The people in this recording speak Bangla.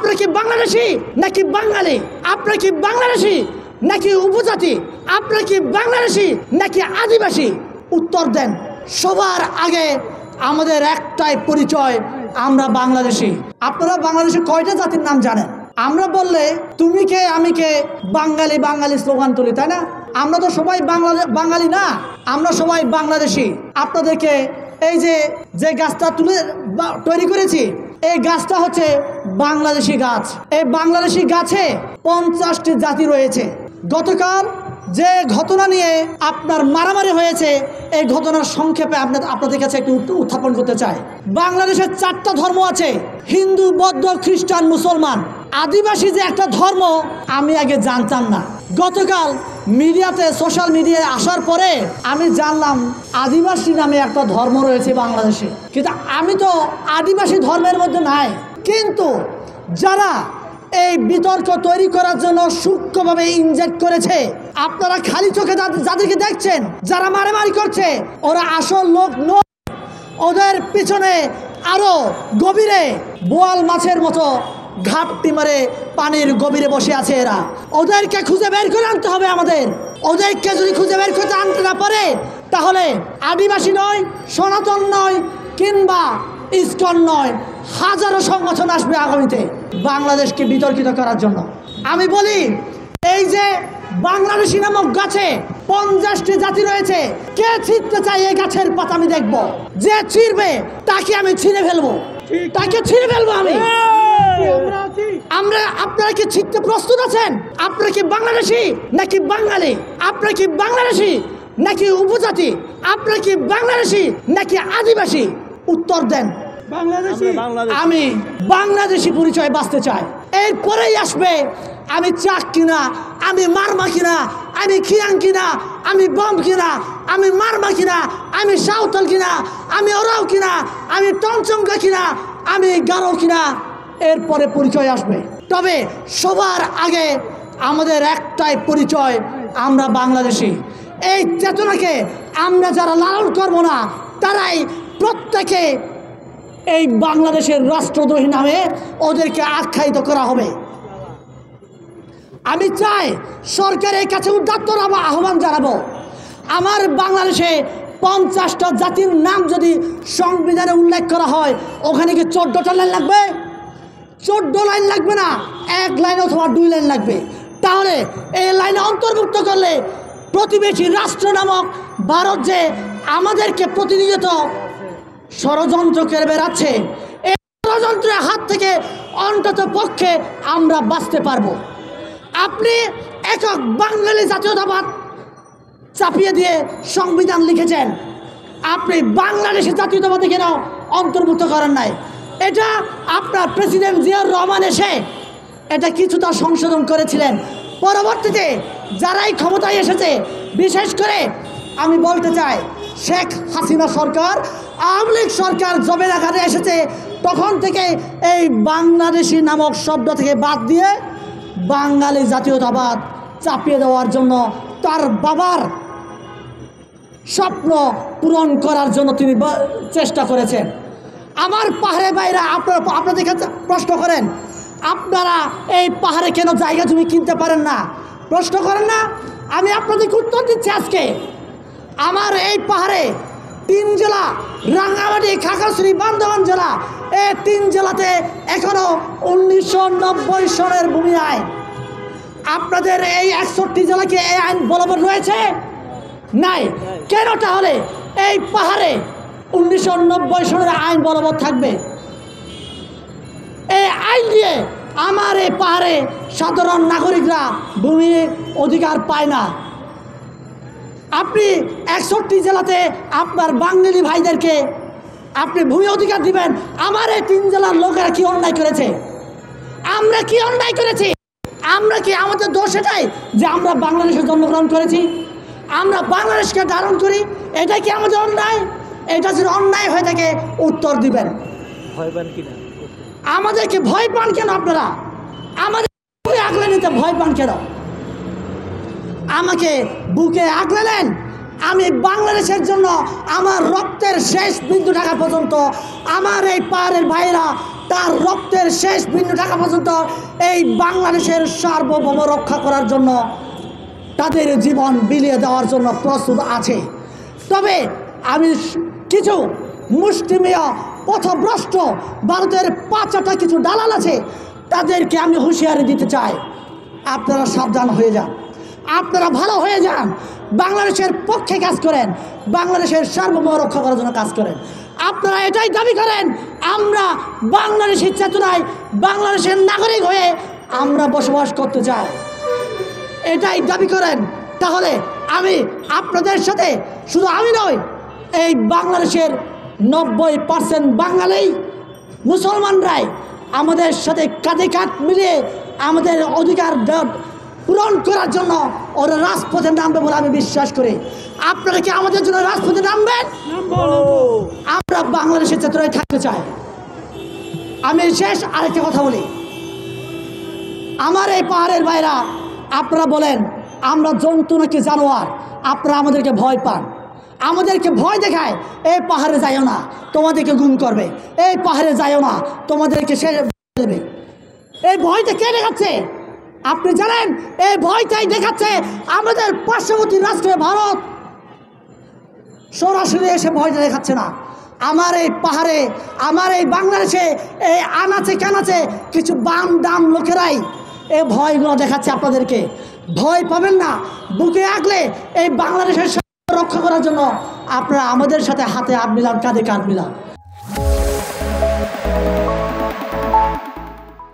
আপনারা কি বাংলাদেশি নাকি বাঙালি? আপনারা কি বাংলাদেশি নাকি উপজাতি? আপনারা কি বাংলাদেশি নাকি আদিবাসী? উত্তর দেন। সবার আগে আমাদের একটাই পরিচয়, আমরা বাংলাদেশি। আপনারা বাংলাদেশে কয়টা জাতির নাম জানেন? আমরা বললে তুমি কে আমি কে বাঙালি বাঙালি স্লোগান তুলি, তাই না? আমরা তো সবাই বাঙালি না, আমরা সবাই বাংলাদেশি। আপনাদেরকে এই যে গাছটা তৈরি করেছি, এই গাছটা হচ্ছে বাংলাদেশি গাছ। এই বাংলাদেশি গাছে 50টি জাতি রয়েছে। গতকাল যে ঘটনা নিয়ে আপনার মারামারি হয়েছে, এই ঘটনার সংক্ষেপে আপনাদের কাছে একটু উত্থাপন করতে চাই। বাংলাদেশের 4টা ধর্ম আছে, হিন্দু, বৌদ্ধ, খ্রিস্টান, মুসলমান। আদিবাসী যে একটা ধর্ম আমি আগে জানতাম না। গতকাল মিডিয়াতে, সোশ্যাল মিডিয়ায় আসার পরে আমি জানলাম আদিবাসী নামে একটা ধর্ম রয়েছে বাংলাদেশে। কিন্তু আমি তো আদিবাসী ধর্মের মধ্যে নাই। কিন্তু যারা এই বিতর্ক তৈরি করার জন্য সূক্ষ্মভাবে ইনজেক্ট করেছে, আপনারা খালি চোখে যাদেরকে দেখছেন, যারা মারামারি করছে, ওরা আসল লোক নয়। ওদের পিছনে আরো গভীরে বোয়াল মাছের মতো ঘাপটি মারে পানির গভীরে বসে আছে এরা। ওদেরকে খুঁজে বের করে আনতে হবে আমাদের। ওদেরকে যদি খুঁজে বের করতে আনতে না পারে, তাহলে আদিবাসী নয়, সনাতন নয়, কিংবা ইসকন নয়, হাজারো সংগঠন আসবে আগামীতে বাংলাদেশকে বিতর্কিত করার জন্য। আমি বলি, এই যে বাংলাদেশি নামক গাছে 50টি জাতি রয়েছে, কে ছিঁড়তে চায় এই গাছের পাতা? আমি দেখব, যে ছিঁড়বে তাকে আমি ছিঁড়ে ফেলবো, তাকে ছিঁড়ে ফেলবো আমি। আপনারা কি ছিঁড়তে প্রস্তুত আছেন? আপনারা কি বাংলাদেশি নাকি বাঙালি? আপনারা কি বাংলাদেশি নাকি উপজাতি? আপনারা কি বাংলাদেশি নাকি আদিবাসী? উত্তর দেন। আমি বাংলাদেশি পরিচয় বাঁচতে চাই। এরপরেই আসবে আমি চাক কিনা, আমি মারমা কিনা, আমি খিয়াং কিনা, আমি বম কিনা, আমি মারমা কিনা, আমি সাঁওতাল কিনা, আমি ওরাও কিনা, আমি টংচঙ্গা কিনা, আমি গারো কিনা, এরপরে পরিচয় আসবে। তবে সবার আগে আমাদের একটাই পরিচয়, আমরা বাংলাদেশি। এই চেতনাকে আমরা যারা লালন করব না, তারাই প্রত্যেকে এই বাংলাদেশের রাষ্ট্রদ্রোহী নামে ওদেরকে আখ্যায়িত করা হবে। আমি চাই সরকারের কাছে উদাত্ত আহ্বান জানাবো, আমার বাংলাদেশে 50টা জাতির নাম যদি সংবিধানে উল্লেখ করা হয়, ওখানে কি 14টা লাইন লাগবে? 14 লাইন লাগবে না, 1 লাইন অথবা 2 লাইন লাগবে। তাহলে এই লাইনে অন্তর্ভুক্ত করলে প্রতিবেশী রাষ্ট্র নামক ভারত যে আমাদেরকে প্রতিনিয়ত ষড়যন্ত্র করে বেড়াচ্ছে, এই ষড়যন্ত্রের হাত থেকে অন্তত পক্ষে আমরা বাঁচতে পারবো। আপনি একক বাঙালি জাতীয়তাবাদ চাপিয়ে দিয়ে সংবিধান লিখেছেন, আপনি বাংলাদেশের জাতীয়তাবাদে কেন অন্তর্ভুক্ত করেন নাই? এটা আপনার প্রেসিডেন্ট জিয়াউর রহমান এসে এটা কিছুটা সংশোধন করেছিলেন। পরবর্তীতে যারাই ক্ষমতায় এসেছে, বিশেষ করে আমি বলতে চাই শেখ হাসিনা সরকার, আওয়ামী লীগ সরকার যবে আকারে এসেছে, তখন থেকে এই বাংলাদেশি নামক শব্দ থেকে বাদ দিয়ে বাঙালি জাতীয়তাবাদ চাপিয়ে দেওয়ার জন্য, তার বাবার স্বপ্ন পূরণ করার জন্য তিনি চেষ্টা করেছেন। আমার পাহাড়ে বাইরা আপনাদের কাছে প্রশ্ন করেন, আপনারা এই পাহাড়ে কেন জায়গা জমি কিনতে পারেন না? প্রশ্ন করেন না? আমি আপনাদেরকে উত্তর দিচ্ছি। আজকে আমার এই পাহাড়ে 3 জেলা, রাঙ্গামাটি, খাগড়াছড়ি, বান্দরবান জেলা, এই 3 জেলাতে এখনো 1990 সনের ভূমি আইন। আপনাদের এই 61 জেলাকে এই আইন বলবৎ রয়েছে? নাই। কেন তাহলে এই পাহাড়ে 1990 সনের আইন বলবৎ থাকবে? এই আইন দিয়ে আমার এই পাহাড়ে সাধারণ নাগরিকরা ভূমির অধিকার পায় না। আপনি 61 জেলাতে আপনার বাঙালি ভাইদেরকে আপনি ভূমি অধিকার দিবেন, আমার এই 3 জেলার লোকেরা কি অন্যায় করেছে? আমরা কি অন্যায় করেছি? আমরা কি, আমাদের দোষ এটাই যে আমরা বাংলাদেশে জন্মগ্রহণ করেছি, আমরা বাংলাদেশকে ধারণ করি, এটা কি আমাদের অন্যায়? এটা যদি অন্যায় হয়ে থাকে উত্তর দিবেন। ভয় পান কিনা? আমাদেরকে ভয় পান কেন? আপনারা আমাদের আগলে নিতে ভয় পান কেন? আমাকে বুকে আগলে নেন। আমি বাংলাদেশের জন্য আমার রক্তের শেষ বিন্দু টাকা পর্যন্ত আমার এই পাহাড়ের ভাইরা তার রক্তের শেষ বিন্দু টাকা পর্যন্ত এই বাংলাদেশের সার্বভৌম রক্ষা করার জন্য তাদের জীবন বিলিয়ে দেওয়ার জন্য প্রস্তুত আছে। তবে আমি কিছু মুষ্টিমেয় পথভ্রষ্ট ভারতের পাঁচটা কিছু দালাল আছে, তাদেরকে আমি হুঁশিয়ারি দিতে চাই, আপনারা সাবধান হয়ে যান, আপনারা ভালো হয়ে যান, বাংলাদেশের পক্ষে কাজ করেন, বাংলাদেশের সার্বভৌম রক্ষা করার জন্য কাজ করেন। আপনারা এটাই দাবি করেন আমরা বাংলাদেশের চেতনায় বাংলাদেশের নাগরিক হয়ে আমরা বসবাস করতে চাই, এটাই দাবি করেন, তাহলে আমি আপনাদের সাথে, শুধু আমি নই, এই বাংলাদেশের 90% বাঙালি মুসলমানরাই আমাদের সাথে কাঁধে কাঁধ মিলিয়ে আমাদের অধিকার পূরণ করার জন্য ওরা রাজপথে নামবে বলে আমি বিশ্বাস করি। আপনারা কি আমাদের জন্য রাজপথে নামবেন? আমরা বাংলাদেশের চেতনায় থাকতে চাই। আমি শেষ আরেকটা কথা বলি, আমার এই পাহাড়ের ভাইরা, আপনারা বলেন আমরা জন্তু নাকি জানোয়ার, আপনারা আমাদেরকে ভয় পান, আমাদেরকে ভয় দেখায়, এই পাহাড়ে যাইও না তোমাদেরকে গুম করবে, এই পাহাড়ে যাইও না তোমাদেরকে সে দেবে। এই ভয়টা কে দেখাচ্ছে আপনি জানেন? এই ভয়টাই দেখাচ্ছে আমাদের পার্শ্ববর্তী রাষ্ট্র ভারত, সরাসরি এসে ভয়টা দেখাচ্ছে না। আমার এই পাহাড়ে, আমার এই বাংলাদেশে, এই আনাচে কানাচে কিছু বাম দাম লোকেরাই এই ভয়গুলো দেখাচ্ছে আপনাদেরকে। ভয় পাবেন না, বুকে আগলে এই বাংলাদেশের রক্ষা করার জন্য আপনারা আমাদের সাথে হাতে হাত মিলান, কাঁধে কাঁধ মিলান।